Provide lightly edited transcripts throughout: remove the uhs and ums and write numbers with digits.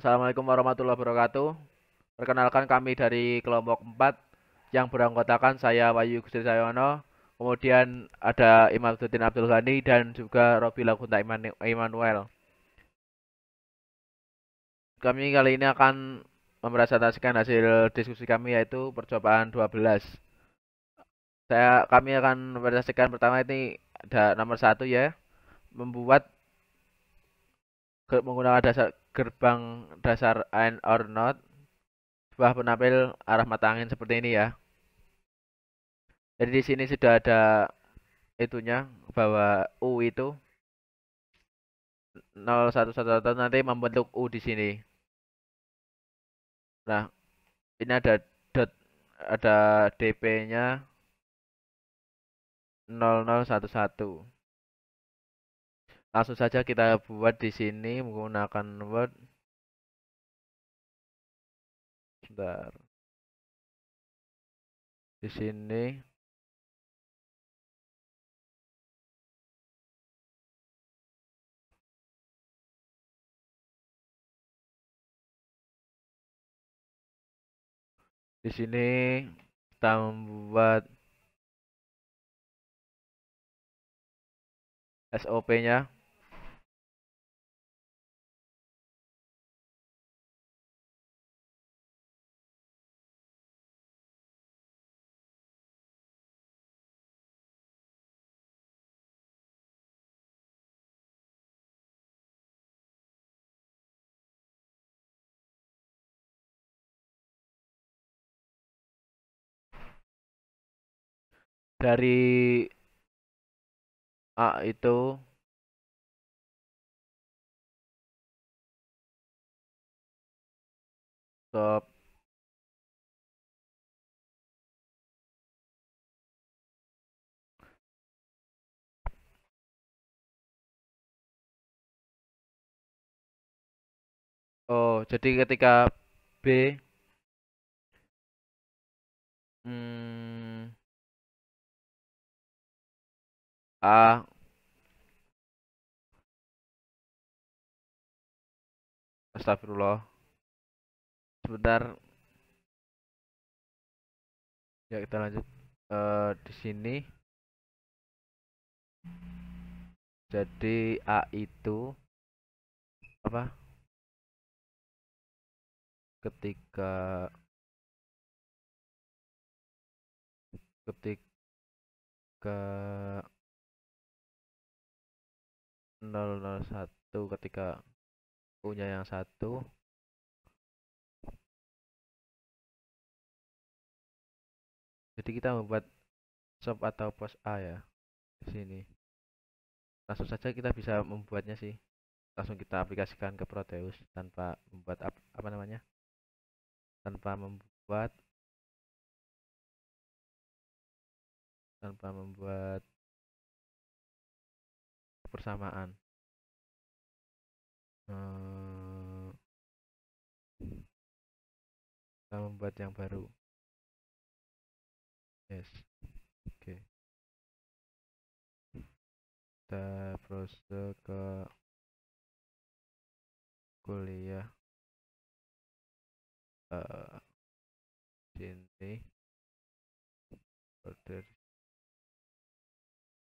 Assalamualaikum warahmatullahi wabarakatuh. Perkenalkan kami dari kelompok 4 yang beranggotakan saya Wahyu Gusti Sayono, kemudian ada Imaduddin Abdul Ghani dan juga Robi Lagunta Immanuel. Kami kali ini akan mempresentasikan hasil diskusi kami yaitu percobaan 12. Kami akan mempresentasikan pertama ini ada nomor satu ya, membuat menggunakan dasar gerbang dasar and or not sebuah penampil arah mata angin seperti ini ya. Jadi di sini sudah ada itunya bahwa U itu 0111 nanti membentuk U di sini. Nah, ini ada dot ada DP-nya 0011. Langsung saja kita buat di sini menggunakan Word. Bentar. Di sini di sini kita membuat SOP-nya. Dari A itu stop. Oh, jadi ketika B hmm, A Astagfirullah. Sebentar, ya kita lanjut. Di sini jadi A itu apa? Ketika ketika 001 ketika U-nya yang satu. Jadi kita membuat shop atau pos A ya di sini. Langsung saja kita bisa membuatnya sih. Langsung kita aplikasikan ke Proteus tanpa membuat apa namanya? Tanpa membuat tanpa membuat persamaan. Hmm, kita membuat yang baru. Yes. Oke. Kita browse ke kuliah sini order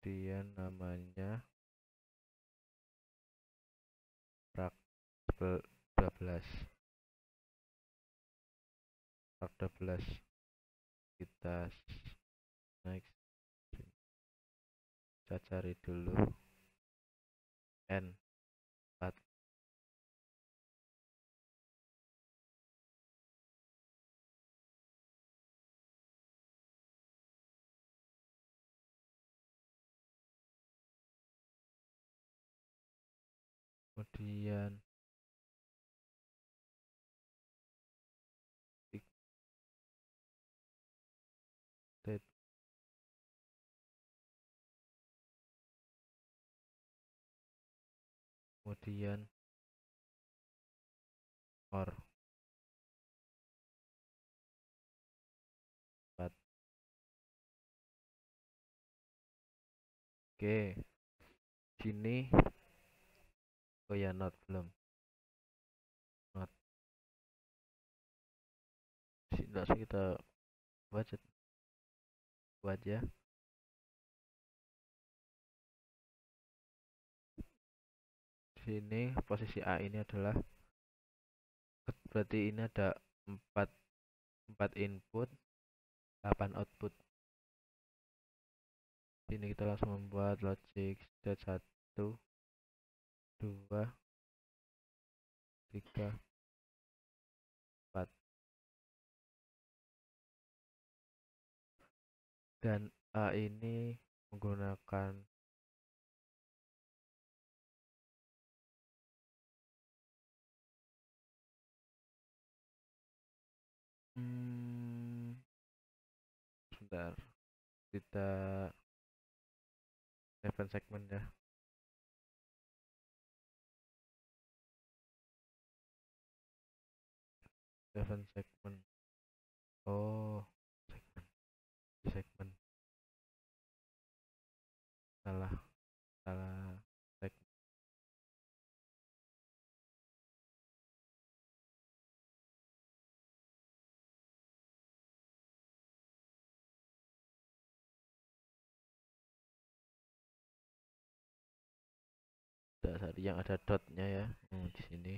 dia namanya rak 12 rak 12 kita next, kita cari dulu N 4. Kemudian dictate, kemudian or 4. Oke, sini oh ya not belum not langsung kita budget buat ya. Di sini posisi A ini adalah, berarti ini ada 4 4 input 8 output. Sini kita langsung membuat logic state 1 2 3 4, dan A ini menggunakan sebentar, kita 7 segmen ya. 7 segmen. Oh, segmen salah salah segmen. Dasar yang ada dotnya ya. Di sini.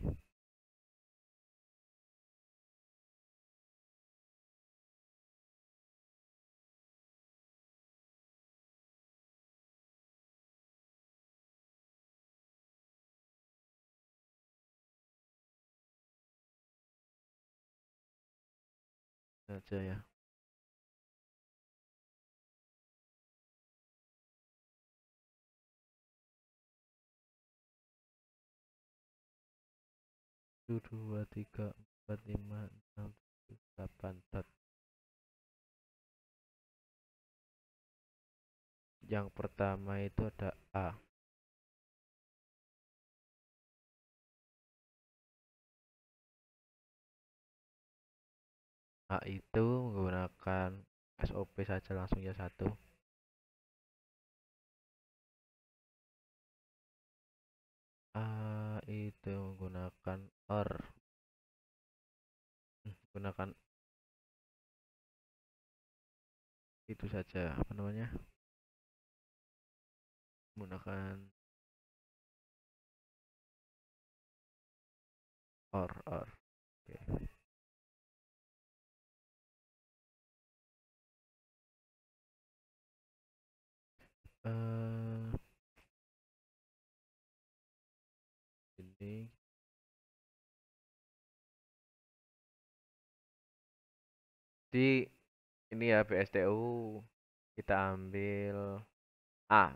Saja ya. Satu, dua, tiga, empat, lima, enam, tujuh, delapan dot. Yang pertama itu ada A. A itu menggunakan SOP saja langsung ya 1. A itu menggunakan OR. Gunakan itu saja, apa namanya, menggunakan OR. Oke. eh ini di ini ya, BSTU kita ambil A.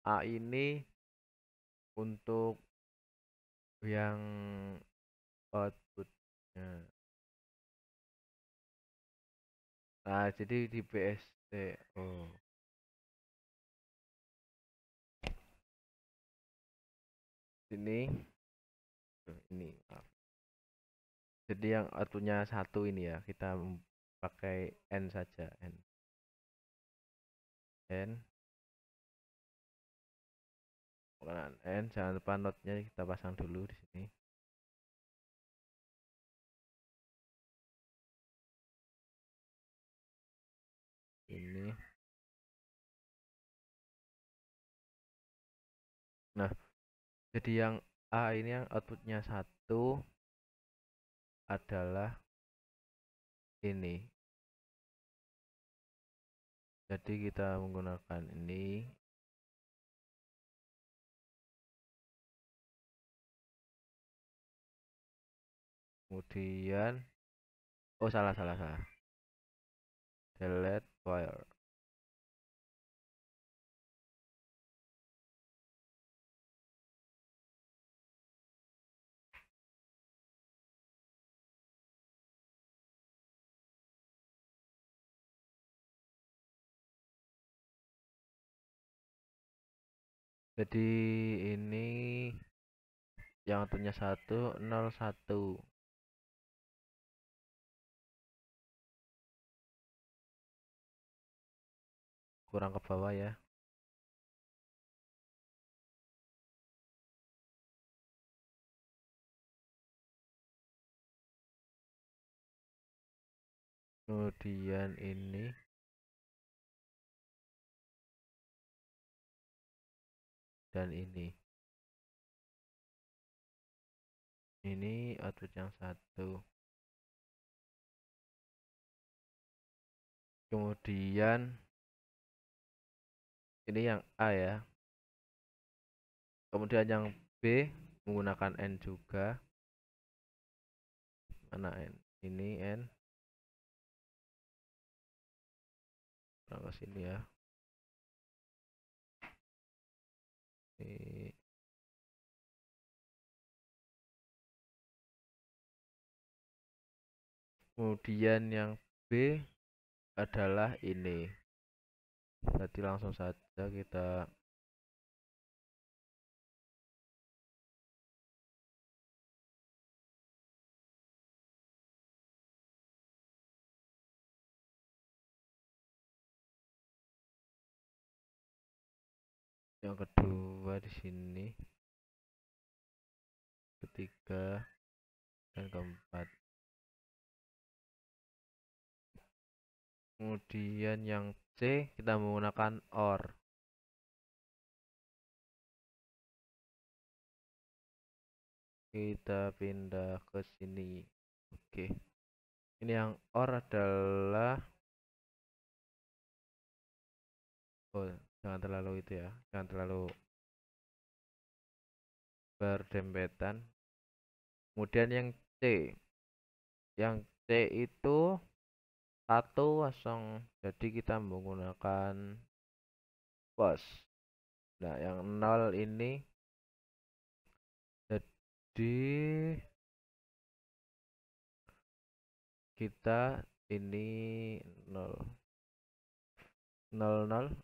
A ini untuk yang outputnya. Nah, jadi di BSTU ini maaf. Jadi yang outputnya 1 ini ya, kita pakai N saja, N. Penggunaan N, jangan lupa notnya kita pasang dulu di sini. Ini. Nah, jadi yang A ini yang outputnya 1 adalah ini. Jadi kita menggunakan ini. Kemudian salah. Delete wire. Jadi ini yang outputnya 1 0 1. Kurang ke bawah ya. kemudian ini dan ini output yang satu, kemudian ini yang A ya, kemudian yang B menggunakan N juga. Mana N? Ini N ke sini ya. Ini kemudian yang B adalah ini. Berarti langsung saja kita yang kedua di sini, ketiga dan keempat. Kemudian yang C kita menggunakan OR. Kita pindah ke sini. Oke. Ini yang OR adalah, oh jangan terlalu itu ya, jangan terlalu berdempetan. Kemudian yang C. Yang C itu 1 kosong. Jadi kita menggunakan pos. Nah, yang 0 ini jadi kita ini 0 0 0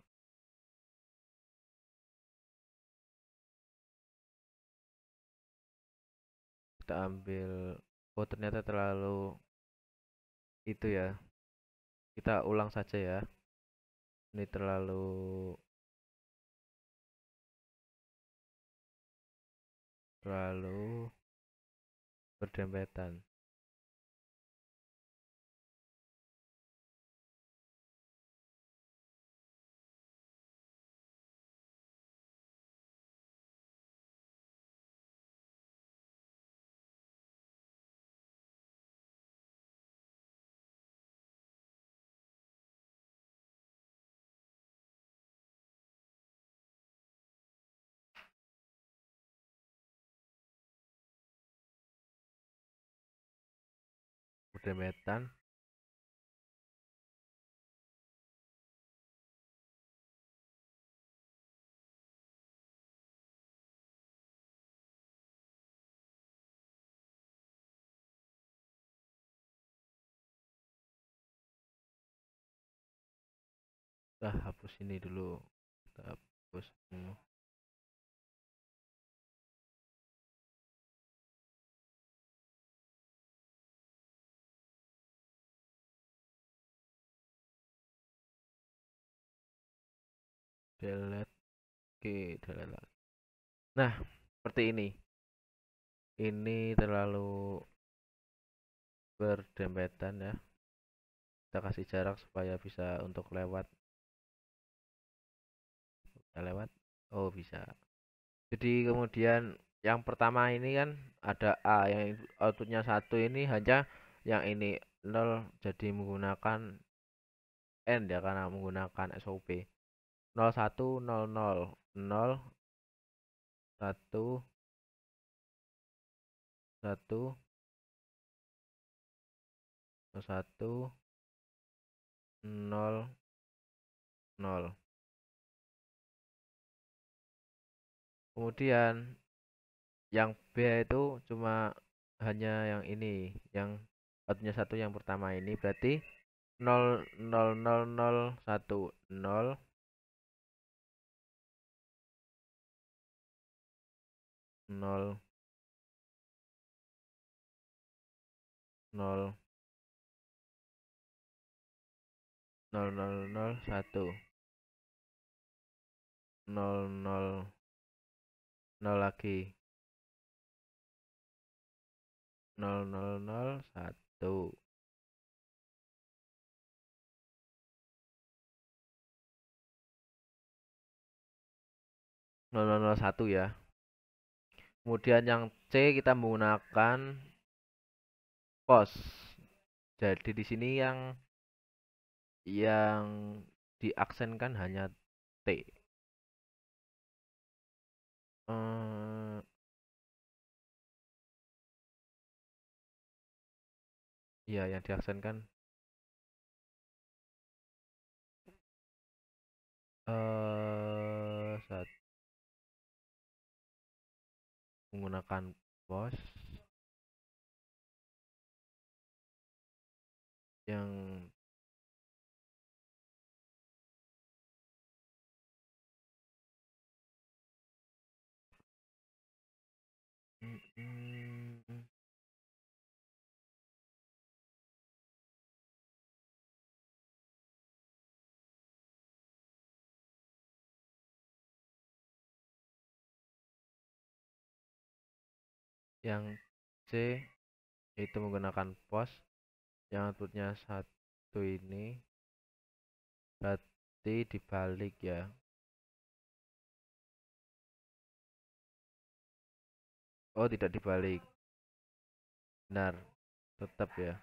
kita ambil, oh ternyata terlalu itu ya, kita ulang saja ya, ini terlalu berdempetan. Berdempetan. Kita hapus ini dulu, kita hapus ini. Delete, oke, delete lagi. Nah, seperti ini terlalu berdempetan ya, kita kasih jarak supaya bisa untuk lewat. Bisa lewat, oh bisa. Jadi kemudian yang pertama ini kan ada A, yang outputnya 1 ini hanya yang ini 0, jadi menggunakan N ya, karena menggunakan SOP 0 1 0 0 0 1 1 1 0 0. Kemudian yang B itu cuma hanya yang ini, yang outputnya 1 yang pertama ini, berarti 0 0 0 0 1 0 0 0 0 0 0 1 0 0 0 lagi 0 0 0 1. 0001 ya. Kemudian yang C kita menggunakan pos. Jadi di sini yang diaksenkan hanya T. Iya, yang diaksenkan saat menggunakan pos yang yang C itu menggunakan pos yang outputnya 1 ini berarti dibalik ya. Oh, tidak dibalik. Benar, tetap ya.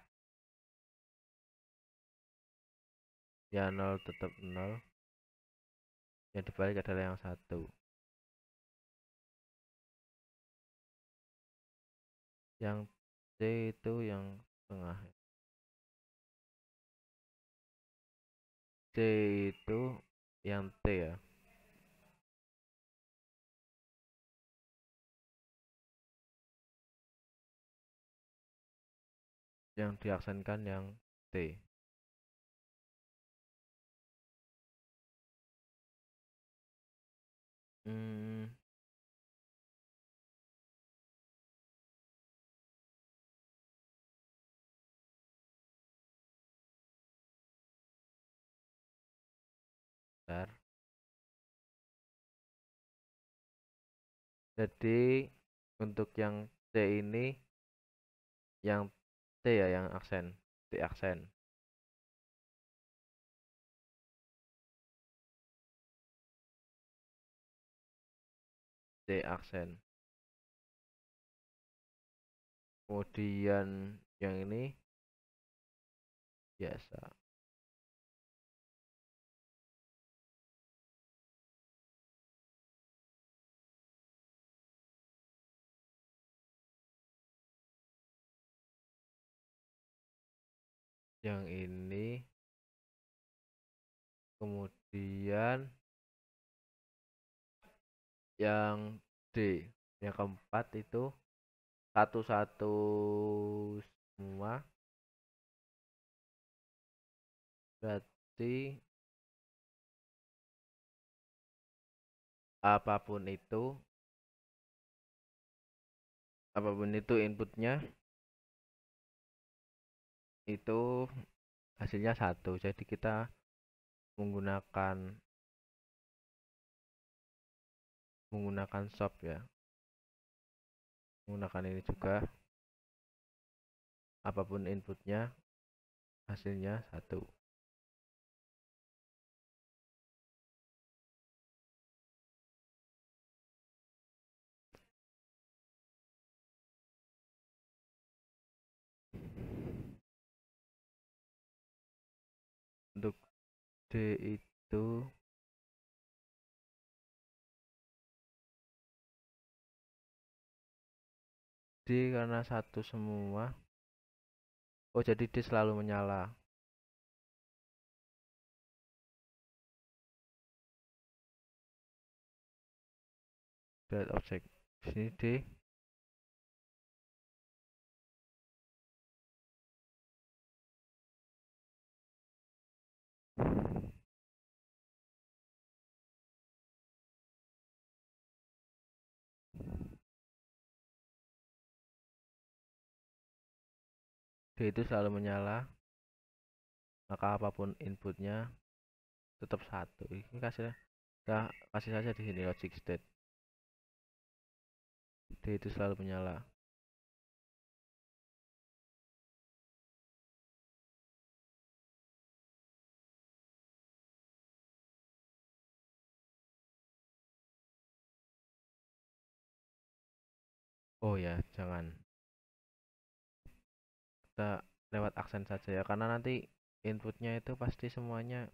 Ya 0 tetap 0. Yang dibalik adalah yang 1. Yang C itu yang tengah. C itu yang T ya. Yang diaksenkan yang T. Hmm, bentar. Jadi untuk yang C ini yang T ya yang aksen. T aksen. T aksen. Kemudian yang ini biasa. Yang ini kemudian yang D. Yang keempat itu satu-satu semua. Berarti apapun itu inputnya itu hasilnya 1. Jadi kita menggunakan shop ya. Menggunakan ini juga, apapun inputnya hasilnya 1. Untuk D itu D karena 1 semua. Oh, jadi D selalu menyala. Build object. Di sini D. D itu selalu menyala, maka apapun inputnya tetap 1. Ini kasih saja di sini logic state. D itu selalu menyala. Oh ya, jangan kita lewat aksen saja ya, karena nanti inputnya itu pasti semuanya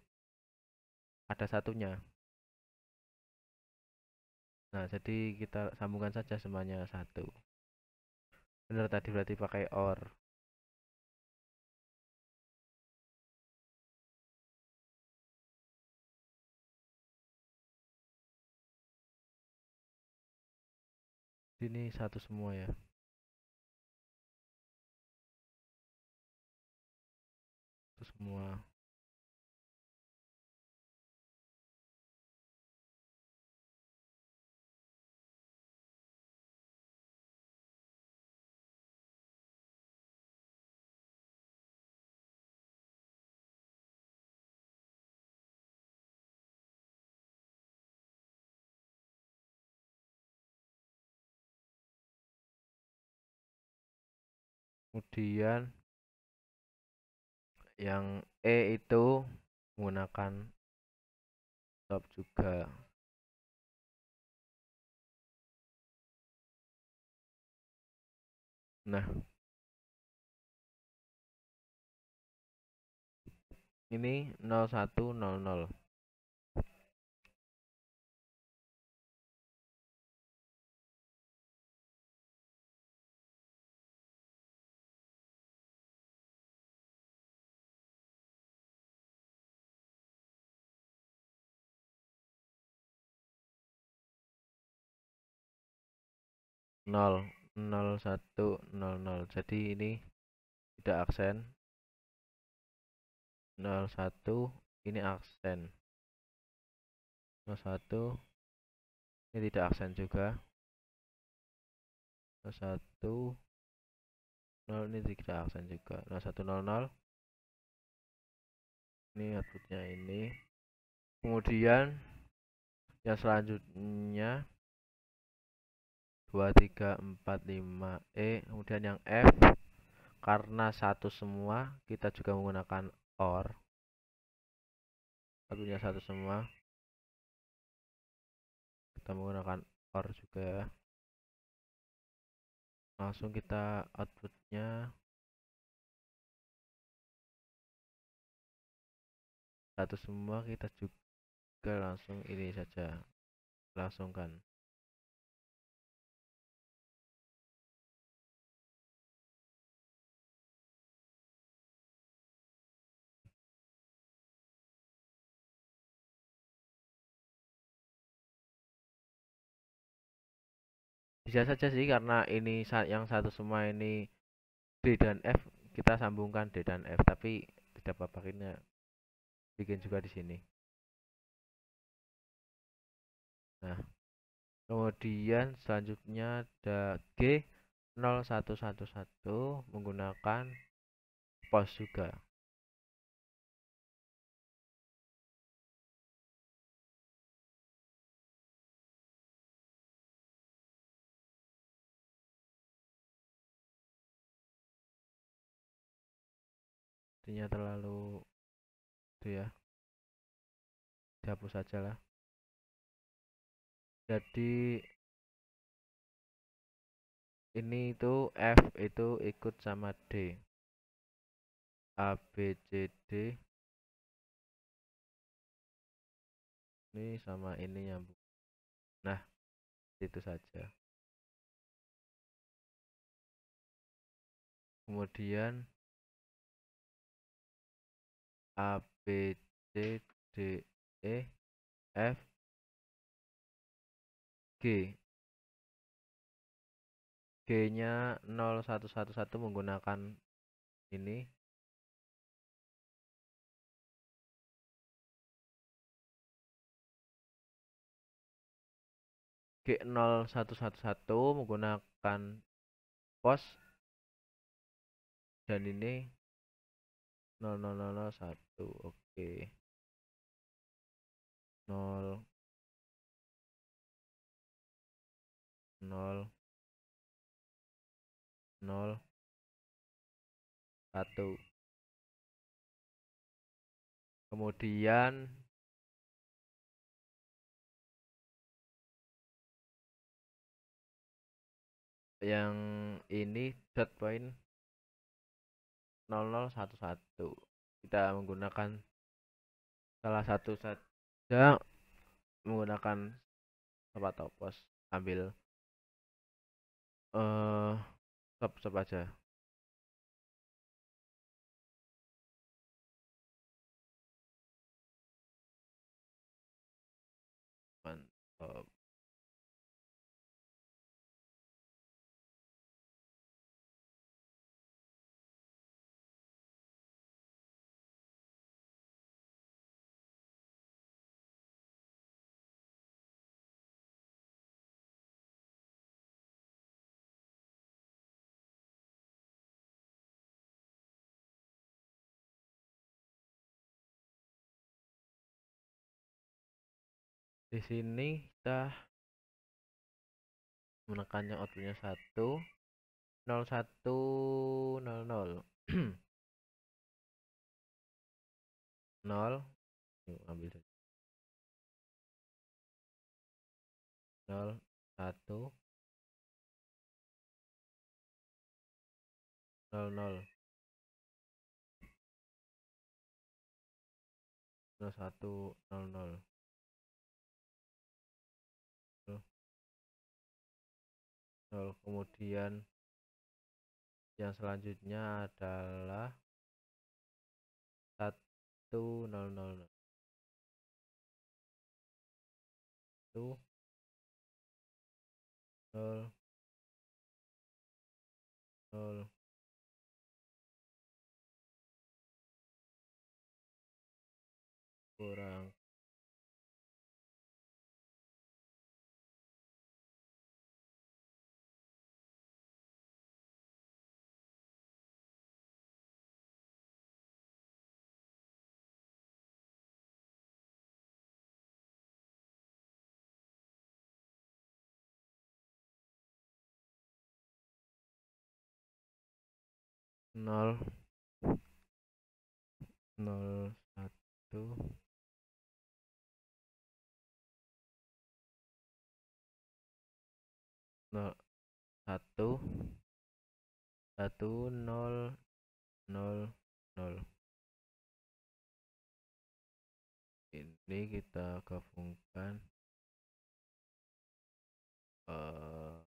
ada satunya. Nah, jadi kita sambungkan saja semuanya satu. Bener tadi berarti pakai or. Ini satu semua ya. Satu semua. Kemudian yang E itu menggunakan stop juga. Nah, ini 0100. Nol, 0100. Jadi ini tidak aksen. 01 ini aksen. 01 ini tidak aksen juga. 01 0 ini tidak aksen juga. 0100 ini outputnya ini. Kemudian yang selanjutnya 2345E. Kemudian yang F, karena satu semua kita juga menggunakan OR. Satunya satu semua, kita menggunakan OR juga. Langsung kita outputnya satu semua, kita juga langsung ini saja, langsungkan. Bisa saja sih, karena ini yang satu semua ini D dan F, kita sambungkan D dan F, tapi tidak apa-apa, ini bikin juga di sini. Nah, kemudian selanjutnya ada G0111 menggunakan pos juga. Artinya terlalu itu ya, dihapus saja lah. Jadi ini itu F itu ikut sama D, A B C D ini sama ini nyambung. Nah, itu saja. Kemudian A B C D E F G. G-nya 0111 menggunakan ini. G0111 menggunakan pos, dan ini 00001. Oke. 0 0 0 1. Kemudian yang ini dot point 0011. Kita menggunakan salah satu saja, menggunakan stop atau pos, ambil stop aja. Mantap. Di sini kita menekan yang outputnya 10100 0. Yuk, ambil 0 1 0 0 0 1 0 0 0. Kemudian yang selanjutnya adalah 1 0 0 1 0 0 kurang 0 0 1 0 1 1 0 0 0. Ini kita gabungkan or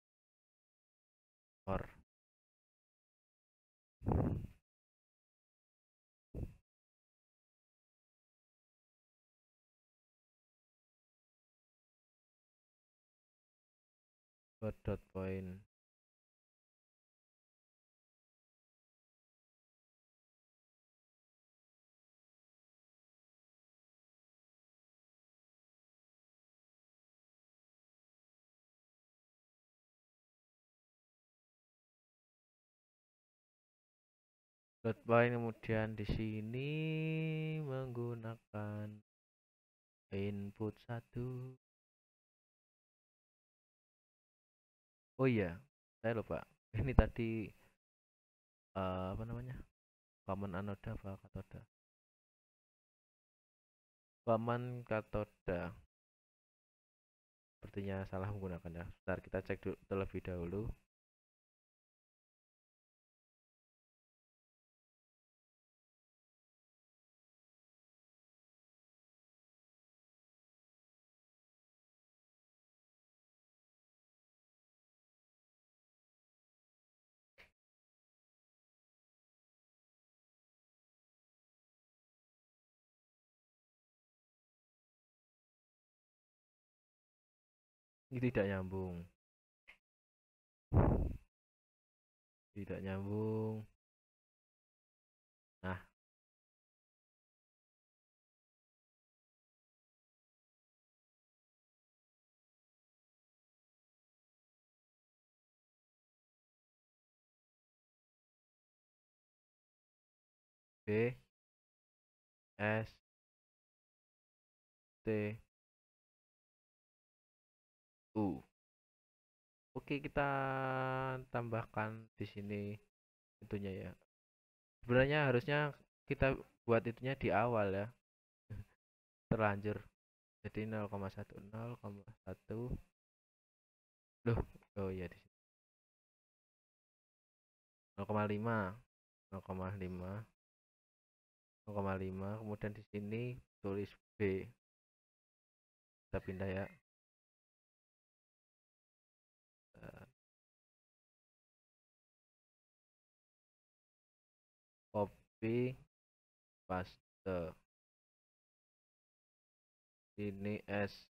dot point. Dot point, kemudian di sini menggunakan input 1. Oh iya, saya lupa. Ini tadi apa namanya? Common anoda apa katoda? Common katoda. Sepertinya salah menggunakannya. Bentar, kita cek dulu terlebih dahulu. Ini tidak nyambung. Tidak nyambung. Nah, B S T U. Oke, kita tambahkan di sini itunya ya. Sebenarnya harusnya kita buat itunya di awal ya. Terlanjur. Jadi 0,1 0,1. Loh, oh iya di sini. 0,5 0,5 0,5 kemudian di sini tulis B, kita pindah ya. Eh, copy paste, ini S.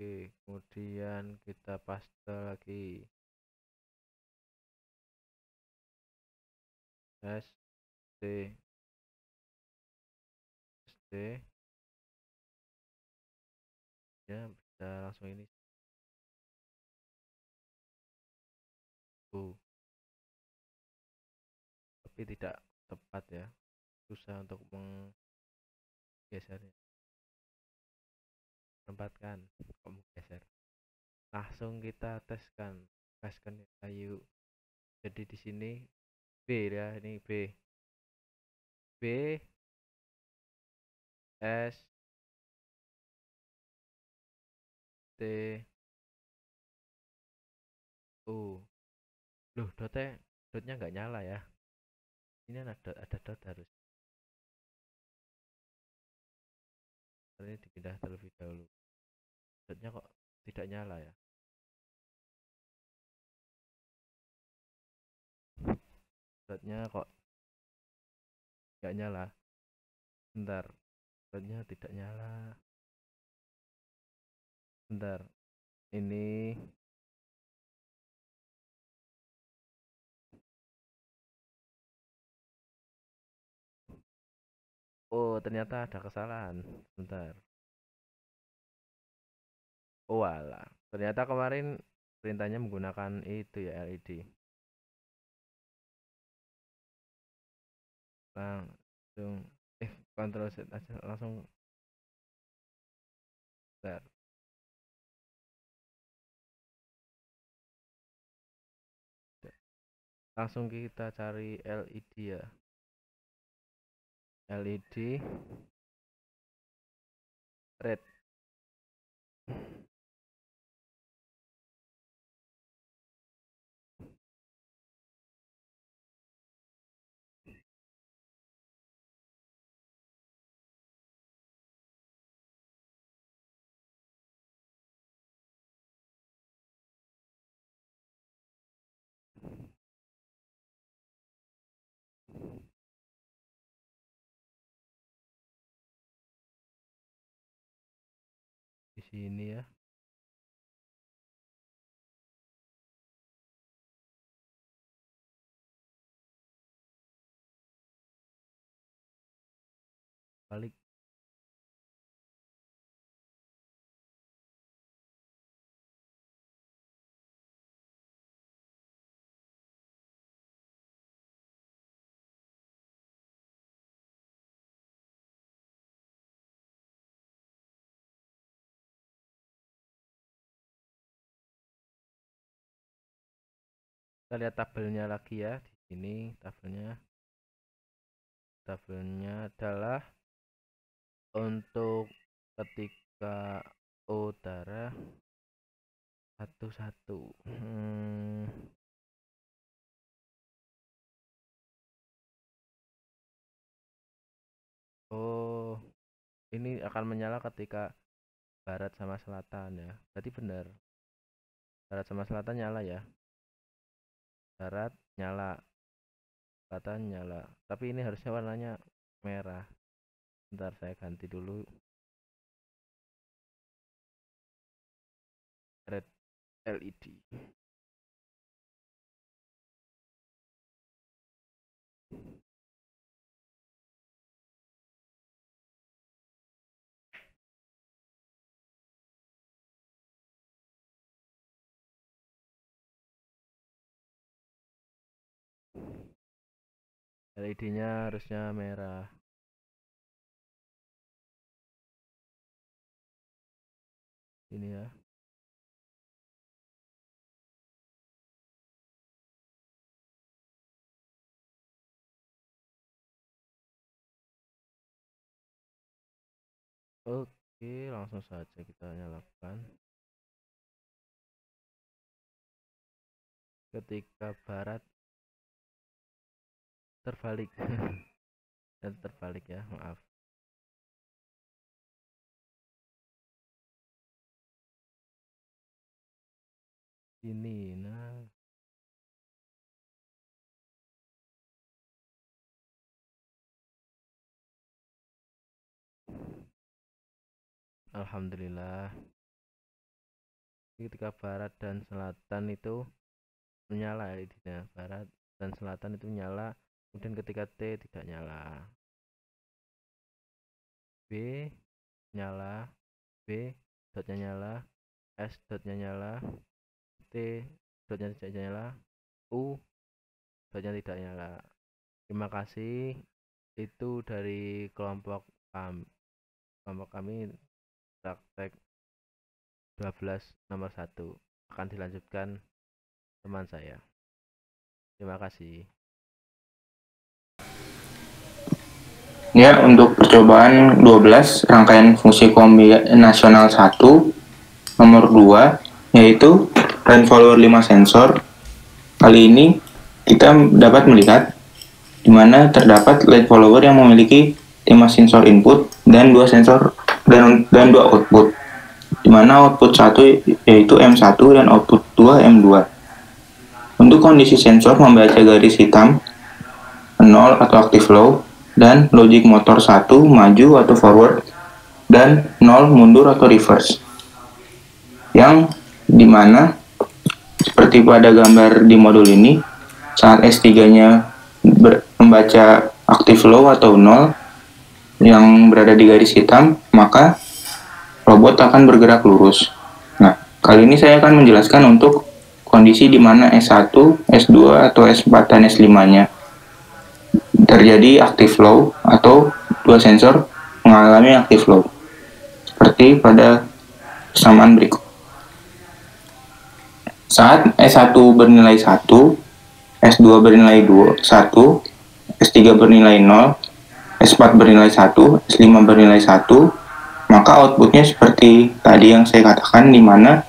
Oke, kemudian kita paste lagi S D S D ya, bisa langsung ini tapi tidak tepat ya, susah untuk menggesernya, tempatkan kok menggeser. Langsung kita teskan ya, ayo. Jadi di sini B ya, ini B S T U. Loh, dotnya nggak nyala ya. Ini ada dot harus. Ini dipindah terlebih dahulu. Dotnya kok tidak nyala ya. Dotnya kok nggak nyala. Bentar, dotnya tidak nyala. Bentar, ini oh ternyata ada kesalahan. Bentar. Oh alah, ternyata kemarin perintahnya menggunakan itu ya, LED. Langsung Ctrl Z aja langsung. Bentar. Langsung kita cari LED ya. LED red. Di sini ya. Balik. Kita lihat tabelnya lagi ya. Di sini tabelnya adalah untuk ketika udara 11. Oh, ini akan menyala ketika barat sama selatan ya. Berarti benar. Barat sama selatan nyala ya. Barat nyala, selatan nyala. Tapi ini harusnya warnanya merah. Bentar saya ganti dulu. Red LED. LED-nya harusnya merah. Ini ya. Oke, langsung saja kita nyalakan. ketika barat terbalik. Dan terbalik ya, maaf. Ini nah alhamdulillah ketika barat dan selatan itu menyala ya, intinya barat dan selatan itu menyala, kemudian ketika T tidak nyala, B nyala, B dotnya nyala, S dotnya nyala, T dotnya tidak nyala, U dotnya tidak nyala. Terima kasih, itu dari kelompok kami praktek 12 nomor 1 akan dilanjutkan teman saya. Terima kasih. Ya, untuk percobaan 12 rangkaian fungsi kombinasional 1 nomor 2 yaitu line follower 5 sensor. Kali ini kita dapat melihat di mana terdapat line follower yang memiliki 5 sensor input dan 2 sensor dan 2 output. Di mana output 1 yaitu M1 dan output 2 M2. Untuk kondisi sensor membaca garis hitam 0 atau active low, dan logic motor 1 maju atau forward, dan 0 mundur atau reverse. Yang dimana seperti pada gambar di modul ini, saat S3-nya membaca active low atau 0 yang berada di garis hitam, maka robot akan bergerak lurus. Nah, kali ini saya akan menjelaskan untuk kondisi di mana S1, S2, atau S4 dan S5-nya terjadi active low atau 2 sensor mengalami active low seperti pada persamaan berikut. Saat S1 bernilai 1, S2 bernilai 1, S3 bernilai 0, S4 bernilai 1, S5 bernilai 1, maka outputnya seperti tadi yang saya katakan, di mana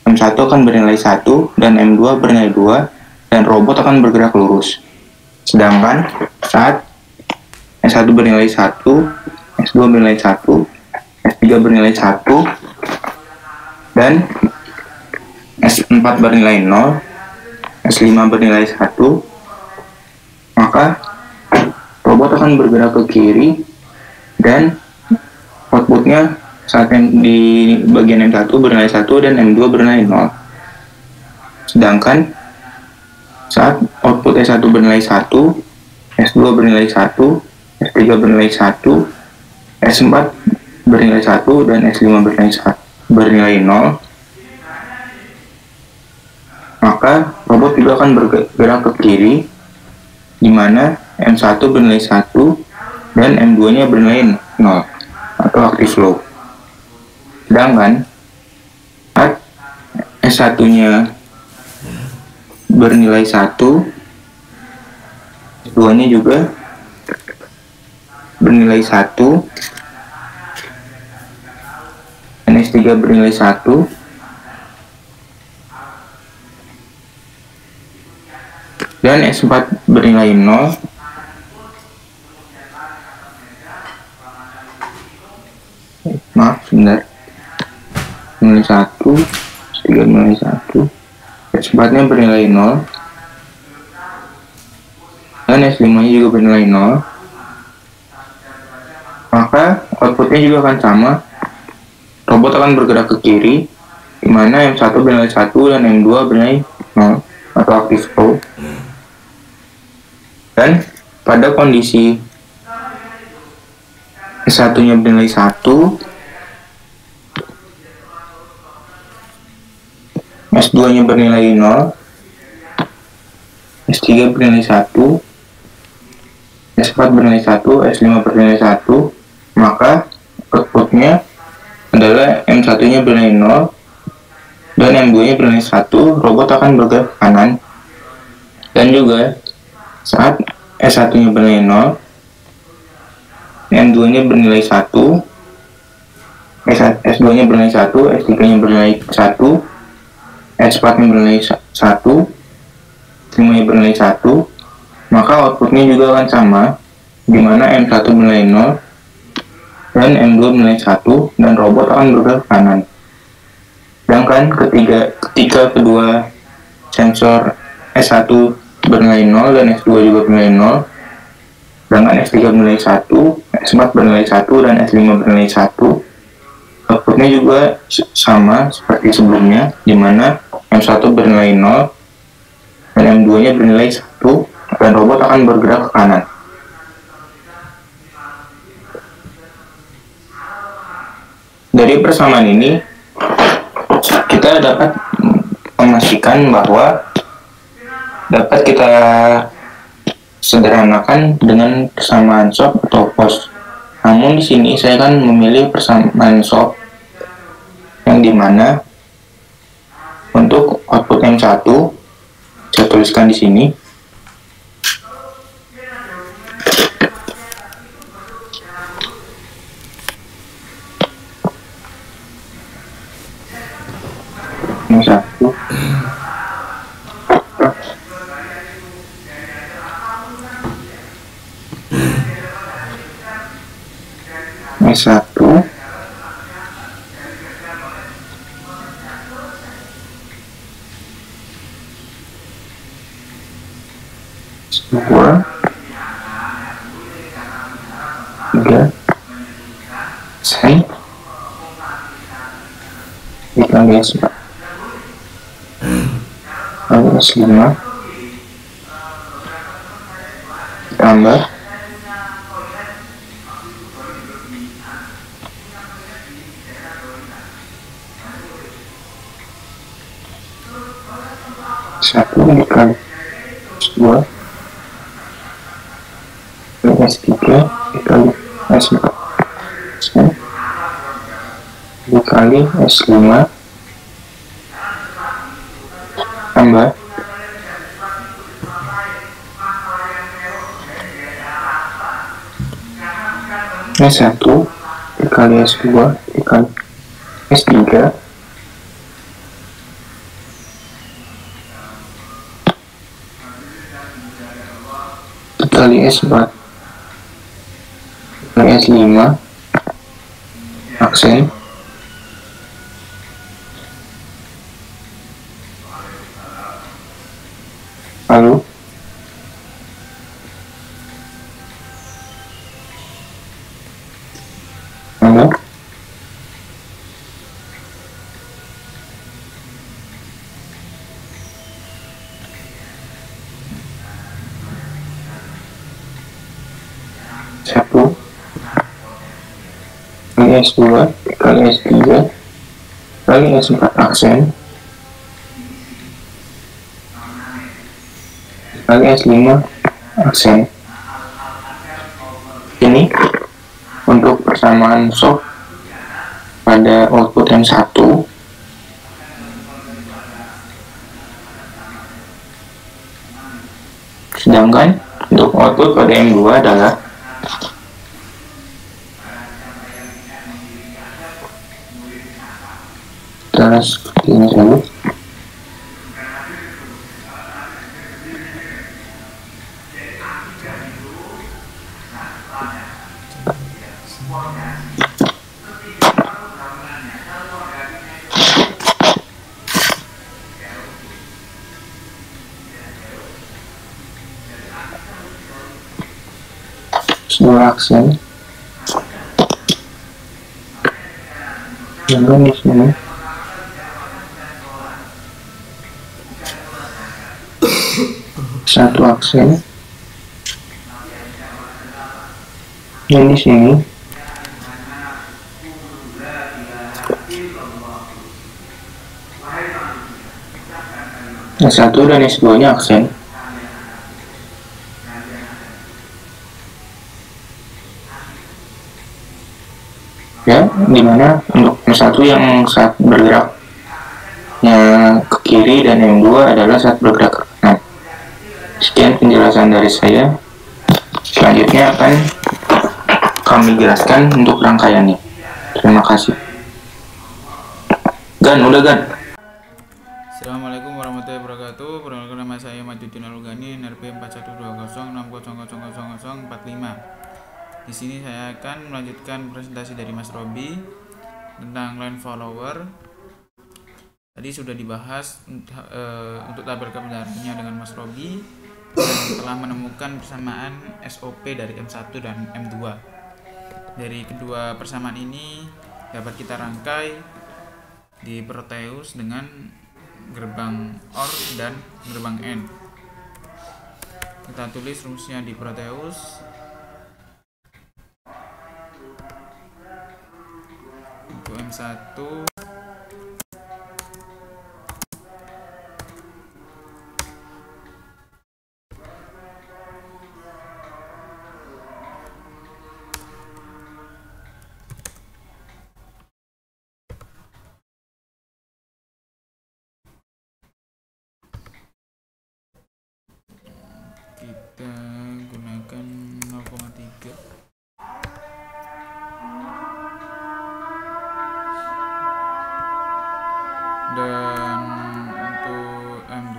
M1 akan bernilai 1 dan M2 bernilai 2 dan robot akan bergerak lurus. Sedangkan saat S1 bernilai 1, S2 bernilai 1, S3 bernilai 1, dan S4 bernilai 0, S5 bernilai 1, maka robot akan bergerak ke kiri dan outputnya saat yang di bagian M1 bernilai 1 dan M2 bernilai 0. Sedangkan saat output S1 bernilai 1, S2 bernilai 1, S3 bernilai 1, S4 bernilai 1, dan S5 bernilai 0, maka robot juga akan bergerak ke kiri, di mana M1 bernilai 1 dan M2-nya bernilai 0 atau active low. Sedangkan saat S1-nya bernilai 1, S2-nya juga bernilai 1, dan S3 bernilai 1, dan S4 bernilai 0, maaf sebentar, bernilai 1, S3 bernilai 1, S4-nya bernilai 0, dan S5-nya juga bernilai 0, maka outputnya juga akan sama. Robot akan bergerak ke kiri, di mana M1 bernilai 1 dan M2 bernilai 0 atau active low. Dan pada kondisi S1-nya bernilai 1, S2-nya bernilai 0, S3 bernilai 1, S4 bernilai 1, S5 bernilai 1, maka outputnya adalah M1-nya bernilai 0 dan M2-nya bernilai 1, robot akan bergerak ke kanan. Dan juga saat S1-nya bernilai 0, M2-nya bernilai 1, S2-nya bernilai 1, S3-nya bernilai 1, S4-nya bernilai 1, S5 bernilai 1, maka outputnya juga akan sama, di mana M1 bernilai 0 dan M2 bernilai 1, dan robot akan bergerak ke kanan. Sedangkan ketika kedua sensor S1 bernilai 0 dan S2 juga bernilai 0, sedangkan S3 bernilai 1, S4 bernilai 1, dan S5 bernilai 1, outputnya juga sama seperti sebelumnya, di mana M1 bernilai 0 dan M2 nya bernilai 1, dan robot akan bergerak ke kanan. Dari persamaan ini kita dapat memastikan bahwa dapat kita sederhanakan dengan persamaan SOP atau POS. Namun di sini saya akan memilih persamaan SOP yang dimana untuk output M1 saya tuliskan di sini. M1 S1 2 3 sen dikali S4 lalu S5 tambah satu dikali S2 S3 dikali S4 dikali S5 tambah S1 dikali S2 dikali S3 dikali S4 dikali S5 aksen lalu satu kali S2 kali S3 kali S4 aksen kali S5 aksen. Ini untuk persamaan SOP pada output M1. Sedangkan untuk output pada M2 adalah seperti ini dulu. Dua aksen yang di sini satu aksen yang di sini S1 dan S2 nya aksen. Ya, dimana untuk M1 yang saat bergerak ke kiri dan M2 adalah saat bergerak ke kanan. Sekian penjelasan dari saya. Selanjutnya akan kami jelaskan untuk rangkaiannya. Terima kasih. Gan, udah Gan. Assalamualaikum warahmatullahi wabarakatuh. Perkenalkan nama saya Majuddin ini NRP 4120600045. Di sini saya akan melanjutkan presentasi dari Mas Robi tentang line follower. Tadi sudah dibahas untuk tabel kebenarannya dengan Mas Robi dan telah menemukan persamaan SOP dari M1 dan M2. Dari kedua persamaan ini dapat kita rangkai di Proteus dengan gerbang OR dan gerbang AND. Kita tulis rumusnya di Proteus. Untuk M1 kita gunakan 0,3. Dan untuk M2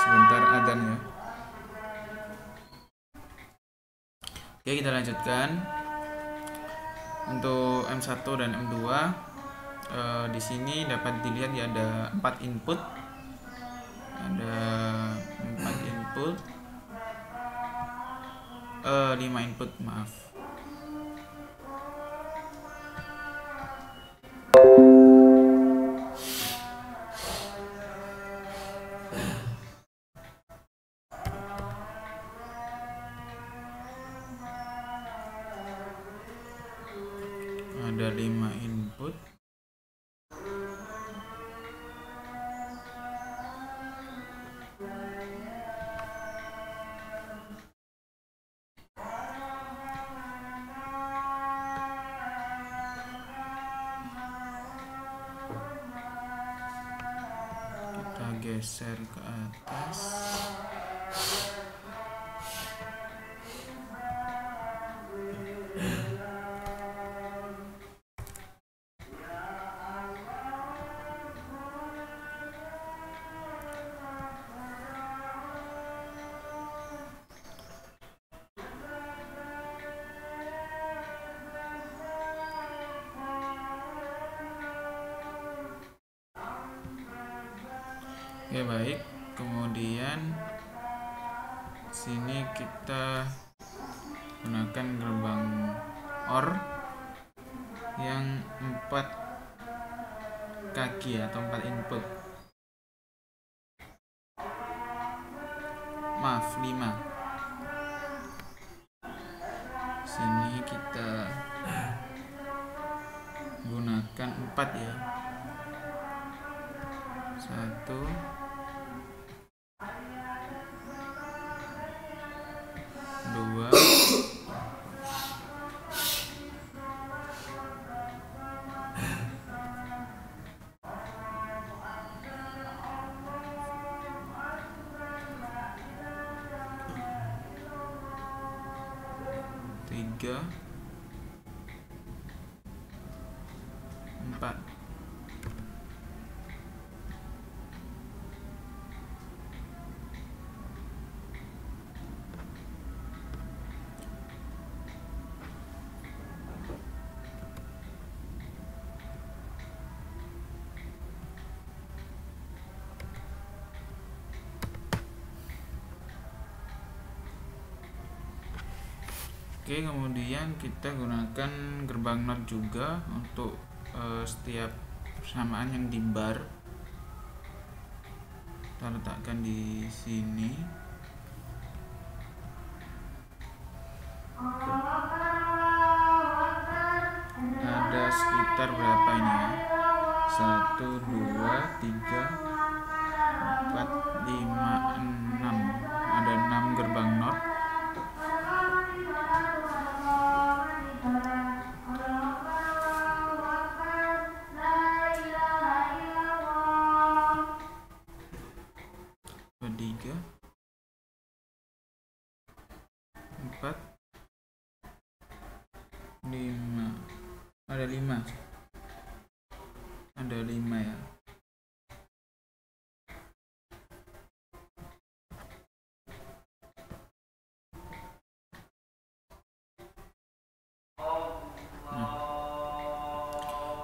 sebentar adzan ya. Oke, kita lanjutkan. Untuk M1 dan M2 di sini dapat dilihat ya, ada 4 input. Ada 4 input. 5 input, maaf. Ada 5 input. Kita geser ke atas. Oke, baik. Kemudian sini kita gunakan gerbang OR yang 4 kaki atau 4 input. Maaf, 5. Sini kita gunakan 4 ya. 1 2 3 4. Oke, kemudian kita gunakan gerbang NOT juga untuk setiap persamaan yang di bar. Kita letakkan di sini. Ada sekitar berapa ini ya? 1 2 3 4 5 6. Ada 6 gerbang NOT. ada 5 ya.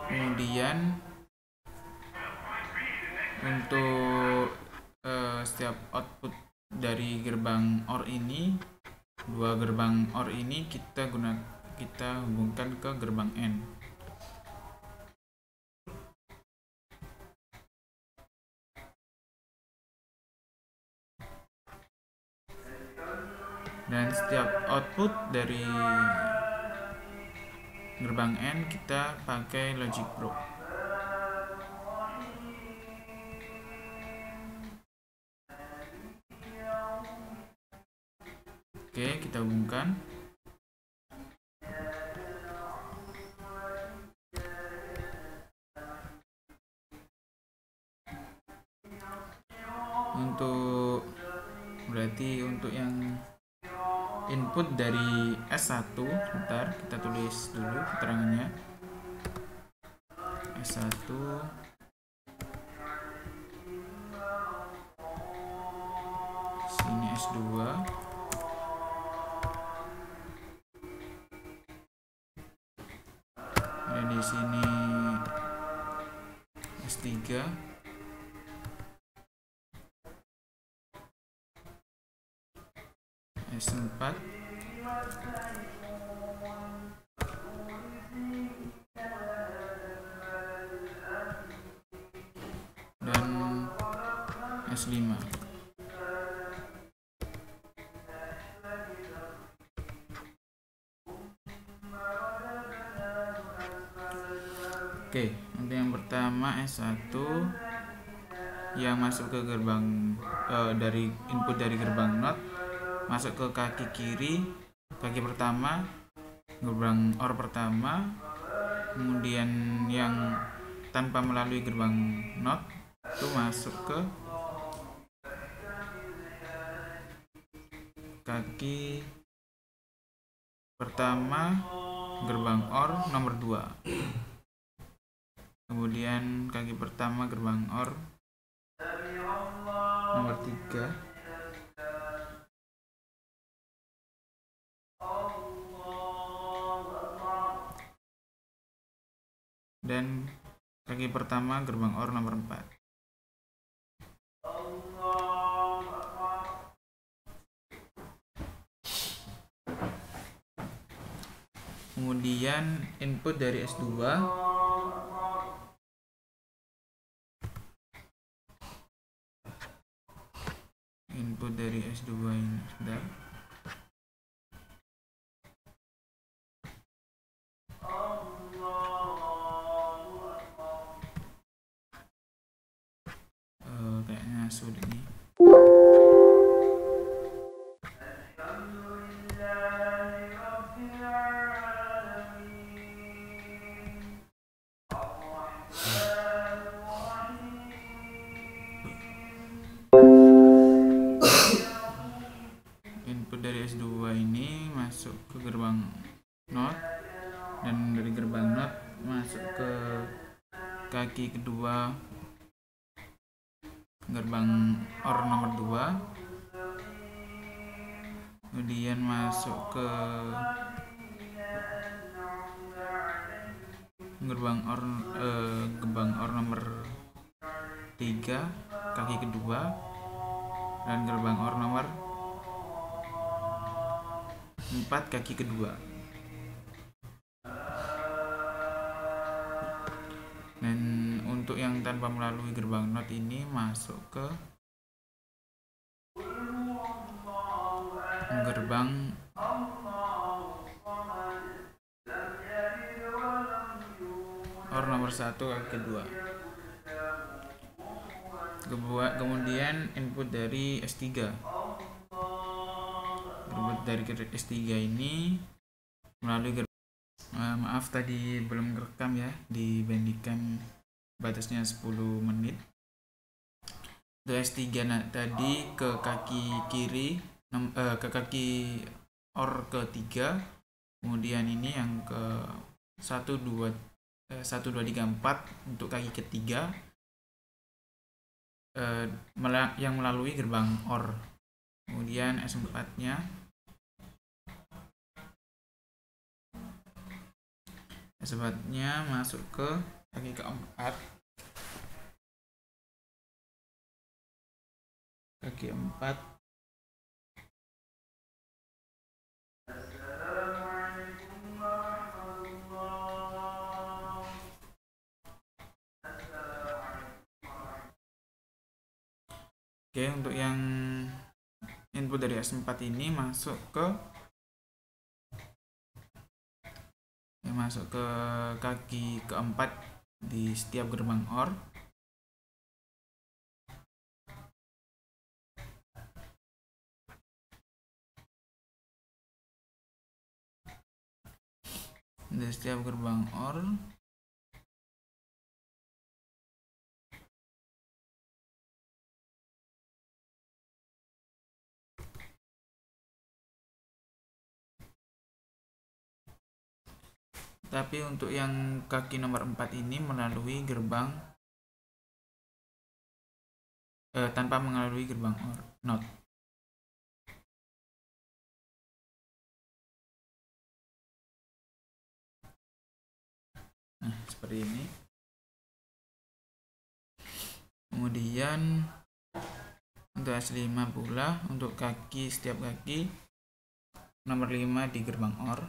Kemudian untuk setiap output dari gerbang OR ini, dua gerbang OR ini kita hubungkan ke gerbang AND. Dan setiap output dari gerbang AND kita pakai logic probe. Oke, kita hubungkan. Untuk yang input dari S1, bentar kita tulis dulu keterangannya. S1 sini S2, dan di sini S3, S4, dan S5. Oke, untuk yang pertama S1 yang masuk ke gerbang dari input dari gerbang NOT masuk ke kaki kiri, kaki pertama, gerbang OR pertama. Kemudian yang tanpa melalui gerbang NOT itu masuk ke kaki pertama gerbang OR nomor 2. Kemudian kaki pertama gerbang OR nomor 3. Dan kaki pertama gerbang OR nomor 4. Kemudian input dari S2 ini sudah. Kayaknya sulit nih. Input dari S2 ini masuk ke gerbang NOT, dan dari gerbang NOT masuk ke kaki kedua gerbang OR nomor 2. Kemudian masuk ke gerbang OR nomor 3 kaki kedua, dan gerbang OR nomor 4 kaki kedua. Dan untuk yang tanpa melalui gerbang NOT ini masuk ke gerbang OR nomor 1 kaki kedua. Kemudian input dari S3. Input dari S3 ini melalui maaf tadi belum rekam ya, di Bandicam batasnya 10 menit. Untuk S3 tadi ke kaki kiri, ke kaki OR ke 3. Kemudian ini yang ke 1, 2, 1 2 3 4 untuk kaki ketiga yang melalui gerbang OR. Kemudian S4-nya masuk ke kaki keempat. Kaki 4 Oke, untuk yang input dari S4 ini masuk ke kaki keempat di setiap gerbang OR. Di setiap gerbang OR tapi untuk yang kaki nomor 4 ini melalui gerbang tanpa melalui gerbang OR NOT. Nah, seperti ini. Kemudian untuk S5 pula, untuk setiap kaki nomor 5 di gerbang OR.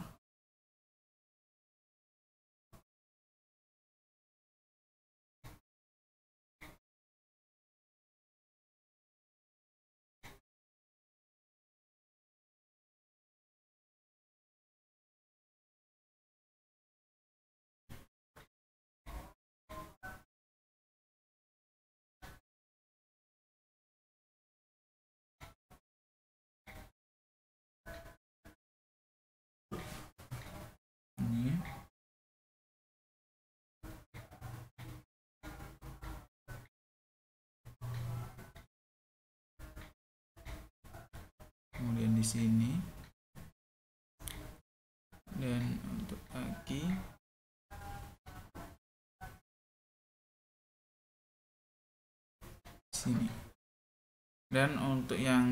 Ini. Kemudian di sini. Dan untuk kaki sini. Dan untuk yang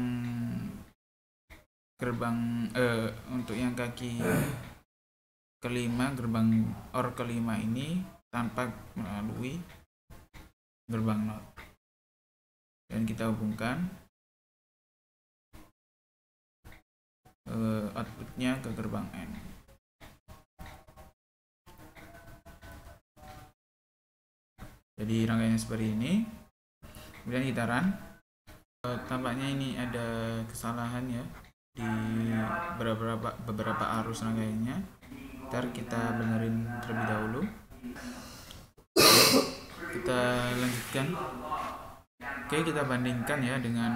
untuk yang kaki kelima, gerbang OR kelima ini tanpa melalui gerbang NOT. Dan kita hubungkan outputnya ke gerbang N. Jadi rangkaiannya seperti ini. Kemudian kita run. Tampaknya ini ada kesalahan ya di beberapa arus rangkaiannya. Ntar kita benerin terlebih dahulu. Kita lanjutkan. Oke, kita bandingkan ya dengan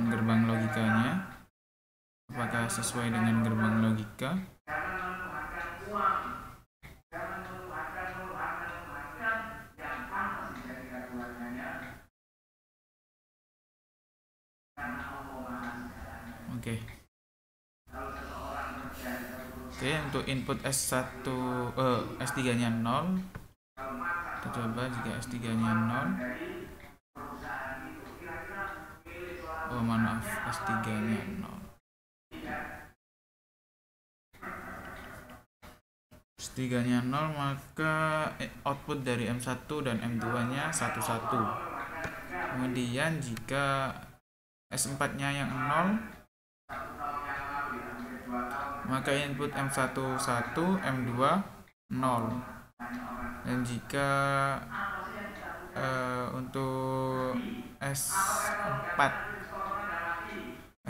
gerbang logikanya. Apakah sesuai dengan gerbang logika? Oke, untuk input S1 S3 nya 0. Kita coba jika S3 nya 0. Oh maaf, S3 nya 0. S3 nya 0, maka output dari M1 dan M2 nya 1 1. Kemudian jika S4 nya yang 0, maka input M1 1, M2 0. Dan jika untuk S4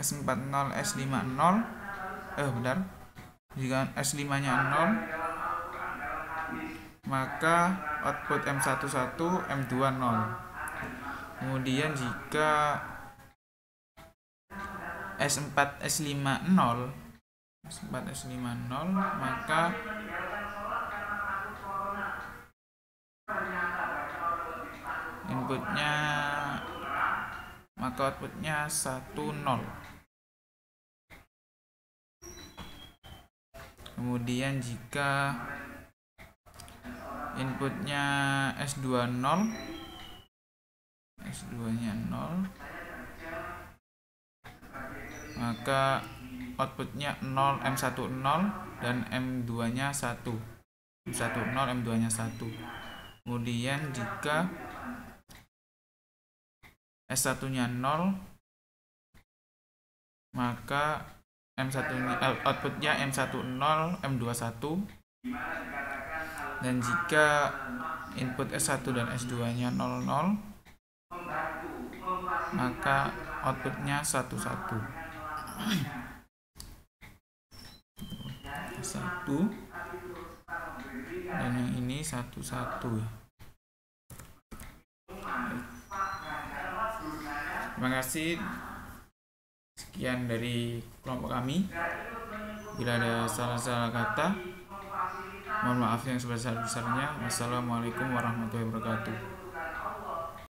0, S5 0, benar. Jika S5 nya 0, maka output M1 1, M2 0. Kemudian jika S4 S5 0, maka outputnya 1 0. Kemudian jika inputnya S2 0, S2 nya 0, maka outputnya 0, M1 0 dan M2 nya 1, M1 0, M2 nya 1. Kemudian jika S1 nya 0, maka outputnya M10, M21. Dan jika input S1 dan S2 nya 00, maka outputnya 11. 1 dan yang ini 11 ya. Terima kasih. Sekian dari kelompok kami. Bila ada salah-salah kata, mohon maaf yang sebesar-besarnya. Wassalamualaikum warahmatullahi wabarakatuh.